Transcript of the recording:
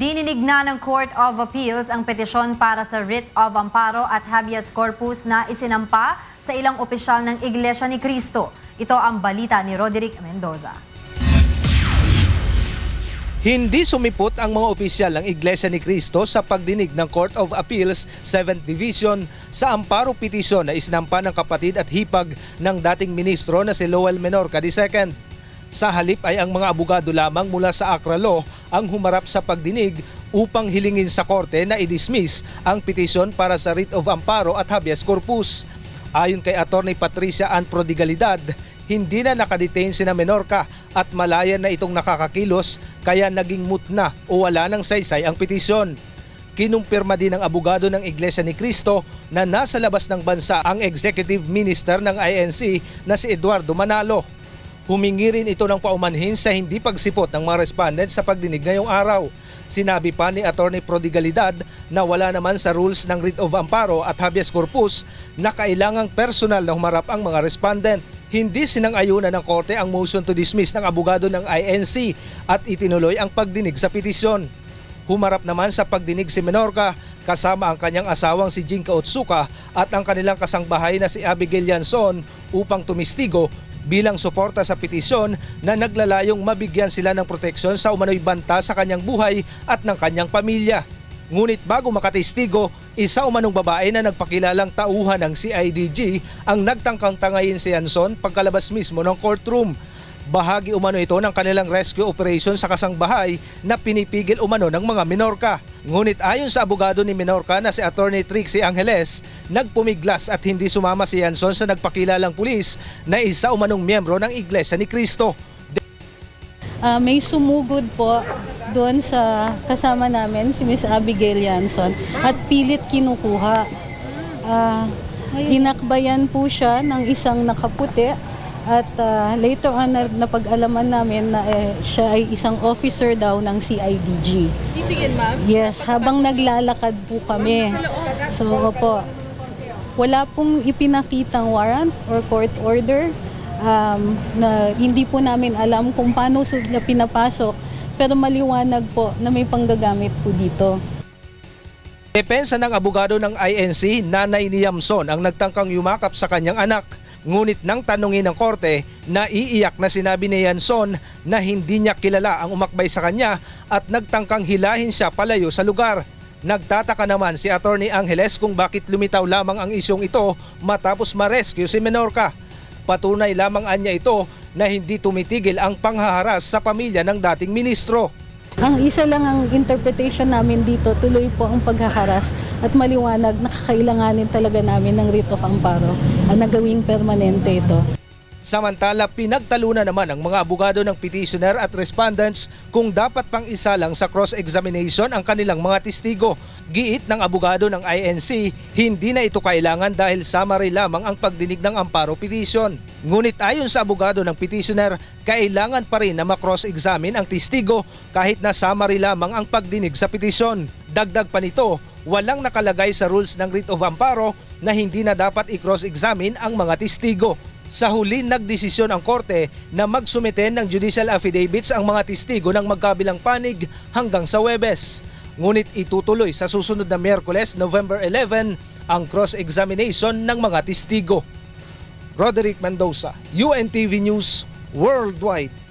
Dininig na ng Court of Appeals ang petisyon para sa writ of amparo at habeas corpus na isinampa sa ilang opisyal ng Iglesia ni Cristo. Ito ang balita ni Roderick Mendoza. Hindi sumipot ang mga opisyal ng Iglesia ni Cristo sa pagdinig ng Court of Appeals 7th Division sa amparo petisyon na isinampa ng kapatid at hipag ng dating ministro na si Lowell Menorca II. Sa halip ay ang mga abogado lamang mula sa Accra Law ang humarap sa pagdinig upang hilingin sa korte na i-dismiss ang petisyon para sa writ of amparo at habeas corpus. Ayon kay Attorney Patricia Ann Prodigalidad, hindi na nakadetain sina Menorca at malaya na itong nakakakilos kaya naging moot na o wala ng saysay ang petisyon. Kinumpirma din ng abogado ng Iglesia ni Cristo na nasa labas ng bansa ang executive minister ng INC na si Eduardo Manalo. Humingi rin ito ng paumanhin sa hindi pagsipot ng mga respondent sa pagdinig ngayong araw. Sinabi pa ni Attorney Prodigalidad na wala naman sa rules ng writ of amparo at habeas corpus na kailangang personal na humarap ang mga respondent. Hindi sinang-ayunan ng korte ang motion to dismiss ng abogado ng INC at itinuloy ang pagdinig sa petisyon. Humarap naman sa pagdinig si Menorca kasama ang kanyang asawang si Jinka Otsuka at ang kanilang kasangbahay na si Abigail Yanson upang tumistigo bilang suporta sa petisyon na naglalayong mabigyan sila ng proteksyon sa umano'y banta sa kanyang buhay at ng kanyang pamilya. Ngunit bago makatestigo, isa umanong babae na nagpakilalang tauhan ng CIDG ang nagtangkang tangayin si Yanson pagkalabas mismo ng courtroom. Bahagi umano ito ng kanilang rescue operation sa kasangbahay na pinipigil umano ng mga Menorca. Ngunit ayon sa abogado ni Menorca na si Attorney Trixie Angeles, nagpumiglas at hindi sumama si Yanson sa nagpakilalang pulis na isa umanong miyembro ng Iglesia ni Cristo. May sumugod po doon sa kasama namin si Miss Abigail Yanson at pilit kinukuha. Hinakbayan po siya ng isang nakaputi. At later on napag-alaman namin na siya ay isang officer daw ng CIDG. Titigin, ma'am? Yes, habang naglalakad po kami. So opo, wala pong ipinakitang warrant or court order na hindi po namin alam kung paano sila pinapasok. Pero maliwanag po na may panggagamit po dito. Depensa ng abogado ng INC, Nanay ni Yamson ang nagtangkang yumakap sa kanyang anak. Ngunit nang tanungin ng korte, naiiyak na sinabi ni Yanson na hindi niya kilala ang umakbay sa kanya at nagtangkang hilahin siya palayo sa lugar. Nagtataka naman si Attorney Angeles kung bakit lumitaw lamang ang isyong ito matapos ma-rescue si Menorca. Patunay lamang anya ito na hindi tumitigil ang panghaharas sa pamilya ng dating ministro. Ang isa lang ang interpretation namin dito, tuloy po ang paghaharas at maliwanag na kakailanganin talaga namin ng writ of amparo na gawing permanente ito. Samantala, pinagtalunan naman ang mga abogado ng petitioner at respondents kung dapat pang isalang sa cross-examination ang kanilang mga testigo. Giit ng abogado ng INC, hindi na ito kailangan dahil summary lamang ang pagdinig ng amparo petition. Ngunit ayon sa abogado ng petitioner, kailangan pa rin na makross-examine ang testigo kahit na summary lamang ang pagdinig sa petisyon. Dagdag pa nito, walang nakalagay sa rules ng writ of amparo na hindi na dapat i-cross-examine ang mga testigo. Sa huli, nagdesisyon ang korte na magsumite ng judicial affidavits ang mga testigo ng magkabilang panig hanggang sa Huwebes. Ngunit itutuloy sa susunod na Miyerkules, November 11, ang cross-examination ng mga testigo. Roderick Mendoza, UNTV News Worldwide.